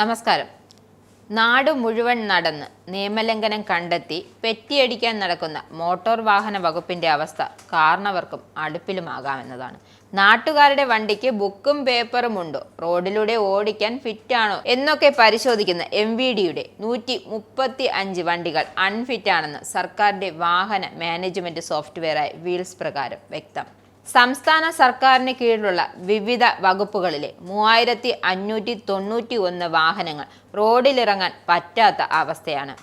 നമസ്കാരം. നാട് മുഴുവൻ നടന്ന് നിയമലംഘനം കണ്ടെത്തി പെറ്റിയടിക്കാൻ നടക്കുന്ന മോട്ടോർ വാഹന വകുപ്പിന്റെ അവസ്ഥ കാരണവർക്കും അടുപ്പിലുമാകാമെന്നതാണ്. നാട്ടുകാരുടെ വണ്ടിക്ക് ബുക്കും പേപ്പറും ഉണ്ടോ, റോഡിലൂടെ ഓടിക്കാൻ ഫിറ്റാണോ എന്നൊക്കെ പരിശോധിക്കുന്ന MVDയുടെ 135 വണ്ടികൾ അൺഫിറ്റാണെന്ന് സർക്കാരിന്റെ വാഹന മാനേജ്മെന്റ് സോഫ്റ്റ്വെയറായ വീൽസ് പ്രകാരം വ്യക്തം. സംസ്ഥാന സർക്കാരിന് കീഴിലുള്ള വിവിധ വകുപ്പുകളിലെ 3591 വാഹനങ്ങൾ റോഡിലിറങ്ങാൻ പറ്റാത്ത അവസ്ഥയാണ്.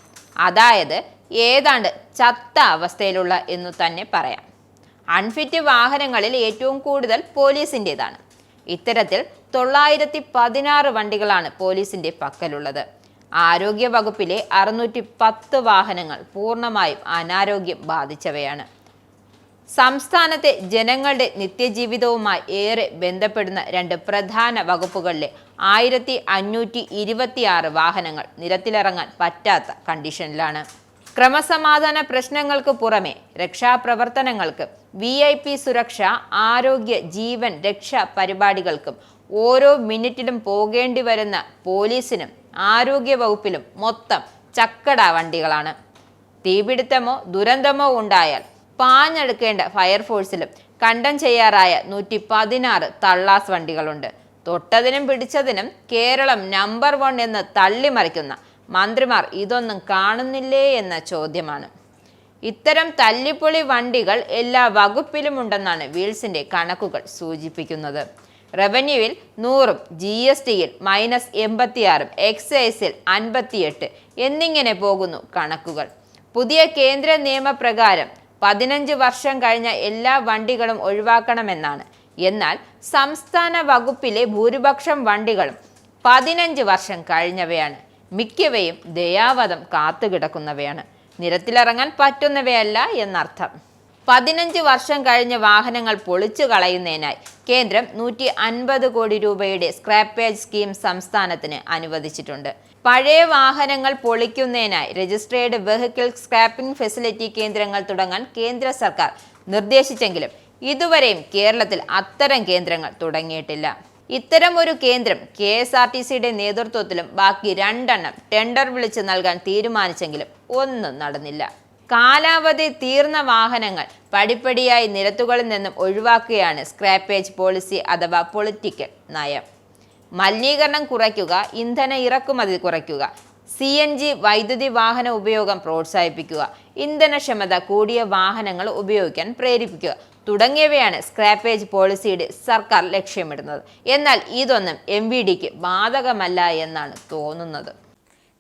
അതായത് ഏതാണ്ട് ചത്ത അവസ്ഥയിലുള്ള എന്നു തന്നെ പറയാം. അൺഫിറ്റ് വാഹനങ്ങളിൽ ഏറ്റവും കൂടുതൽ പോലീസിൻ്റെതാണ്. ഇത്തരത്തിൽ 916 വണ്ടികളാണ് പോലീസിന്റെ പക്കലുള്ളത്. ആരോഗ്യ വകുപ്പിലെ 610 വാഹനങ്ങൾ പൂർണ്ണമായും അനാരോഗ്യം ബാധിച്ചവയാണ്. സംസ്ഥാനത്തെ ജനങ്ങളുടെ നിത്യജീവിതവുമായി ഏറെ ബന്ധപ്പെടുന്ന 2 പ്രധാന വകുപ്പുകളിലെ 1526 വാഹനങ്ങൾ നിരത്തിലിറങ്ങാൻ പറ്റാത്ത കണ്ടീഷനിലാണ്. ക്രമസമാധാന പ്രശ്നങ്ങൾക്ക് പുറമെ രക്ഷാപ്രവർത്തനങ്ങൾക്ക്, VIP സുരക്ഷ, ആരോഗ്യ, ജീവൻ രക്ഷാ പരിപാടികൾക്കും ഓരോ മിനിറ്റിലും പോകേണ്ടി വരുന്ന പോലീസിനും ആരോഗ്യ വകുപ്പിലും മൊത്തം ചക്കട വണ്ടികളാണ്. തീപിടുത്തമോ ദുരന്തമോ ഉണ്ടായാൽ പാഞ്ഞെടുക്കേണ്ട ഫയർഫോഴ്സിലും കണ്ടം ചെയ്യാറായ 116 തള്ളാസ് വണ്ടികളുണ്ട്. തൊട്ടതിനും പിടിച്ചതിനും കേരളം നമ്പർ 1 എന്ന് തള്ളിമറിക്കുന്ന മന്ത്രിമാർ ഇതൊന്നും കാണുന്നില്ലേ എന്ന ചോദ്യമാണ്. ഇത്തരം തല്ലിപ്പൊളി വണ്ടികൾ എല്ലാ വകുപ്പിലുമുണ്ടെന്നാണ് വീൽസിന്റെ കണക്കുകൾ സൂചിപ്പിക്കുന്നത്. റവന്യൂവിൽ 100ഉം, GSTയിൽ -86ഉം, എക്സൈസിൽ 58 എന്നിങ്ങനെ പോകുന്നു കണക്കുകൾ. പുതിയ കേന്ദ്ര നിയമപ്രകാരം 15 വർഷം കഴിഞ്ഞ എല്ലാ വണ്ടികളും ഒഴിവാക്കണമെന്നാണ്. എന്നാൽ സംസ്ഥാന വകുപ്പിലെ ഭൂരിപക്ഷം വണ്ടികളും 15 വർഷം കഴിഞ്ഞവയാണ്. മിക്കവയും ദയാവധം കാത്തുകിടക്കുന്നവയാണ്. നിരത്തിലിറങ്ങാൻ പറ്റുന്നവയല്ല എന്നർത്ഥം. 15 വർഷം കഴിഞ്ഞ വാഹനങ്ങൾ പൊളിച്ചു കളയുന്നതിനായി കേന്ദ്രം 150 കോടി രൂപയുടെ സ്ക്രാപ്പേജ് സ്കീം സംസ്ഥാനത്തിന് അനുവദിച്ചിട്ടുണ്ട്. പഴയ വാഹനങ്ങൾ പൊളിക്കുന്നതിനായി രജിസ്ട്രേഡ് വെഹിക്കിൾ സ്ക്രാപ്പിംഗ് ഫെസിലിറ്റി കേന്ദ്രങ്ങൾ തുടങ്ങാൻ കേന്ദ്ര സർക്കാർ നിർദ്ദേശിച്ചെങ്കിലും ഇതുവരെയും കേരളത്തിൽ അത്തരം കേന്ദ്രങ്ങൾ തുടങ്ങിയിട്ടില്ല. ഇത്തരം ഒരു കേന്ദ്രം KSRTCയുടെ നേതൃത്വത്തിലും ബാക്കി 2 എണ്ണം ടെൻഡർ വിളിച്ച് നൽകാൻ തീരുമാനിച്ചെങ്കിലും ഒന്നും നടന്നില്ല. കാലാവധി തീർന്ന വാഹനങ്ങൾ പടിപ്പടിയായി നിരത്തുകളിൽ നിന്നും ഒഴിവാക്കുകയാണ് സ്ക്രാപ്പേജ് പോളിസി അഥവാ പൊളിറ്റിക്കൽ നയം. മലിനീകരണം കുറയ്ക്കുക, ഇന്ധന ഇറക്കുമതി കുറയ്ക്കുക, CNG വൈദ്യുതി വാഹന ഉപയോഗം പ്രോത്സാഹിപ്പിക്കുക, ഇന്ധനക്ഷമത കൂടിയ വാഹനങ്ങൾ ഉപയോഗിക്കാൻ പ്രേരിപ്പിക്കുക തുടങ്ങിയവയാണ് സ്ക്രാപ്പേജ് പോളിസിയുടെ സർക്കാർ ലക്ഷ്യമിടുന്നത്. എന്നാൽ ഇതൊന്നും MVDക്ക് ബാധകമല്ല എന്നാണ് തോന്നുന്നത്.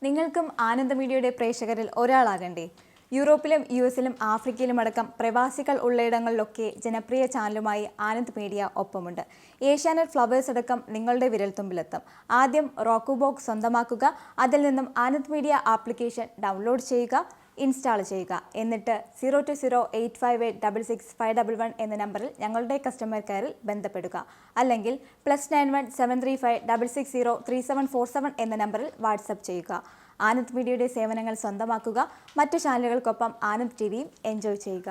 നിങ്ങൾക്കും ആനന്ദ മീഡിയയുടെ പ്രേക്ഷകരിൽ ഒരാളാകണ്ടേ? യൂറോപ്പിലും US-ലും ആഫ്രിക്കയിലും അടക്കം പ്രവാസികൾ ഉള്ളയിടങ്ങളിലൊക്കെ ജനപ്രിയ ചാനലുമായി ആനന്ദ് മീഡിയ ഒപ്പമുണ്ട്. ഏഷ്യാനെറ്റ് ഫ്ലവേഴ്സ് അടക്കം നിങ്ങളുടെ വിരൽത്തുമ്പിലെത്തും. ആദ്യം റോക്കു ബോക്സ് സ്വന്തമാക്കുക. അതിൽ നിന്നും ആനന്ദ് മീഡിയ ആപ്ലിക്കേഷൻ ഡൗൺലോഡ് ചെയ്യുക, ഇൻസ്റ്റാൾ ചെയ്യുക. എന്നിട്ട് 02085866511 എന്ന നമ്പറിൽ ഞങ്ങളുടെ കസ്റ്റമർ കെയറിൽ ബന്ധപ്പെടുക. അല്ലെങ്കിൽ +91 735 660 3747 എന്ന നമ്പറിൽ വാട്സപ്പ് ചെയ്യുക. ആനന്ദ് മീഡിയയുടെ സേവനങ്ങൾ സ്വന്തമാക്കുക. മറ്റു ചാനലുകൾക്കൊപ്പം ആനന്ദ് TVയും എൻജോയ് ചെയ്യുക.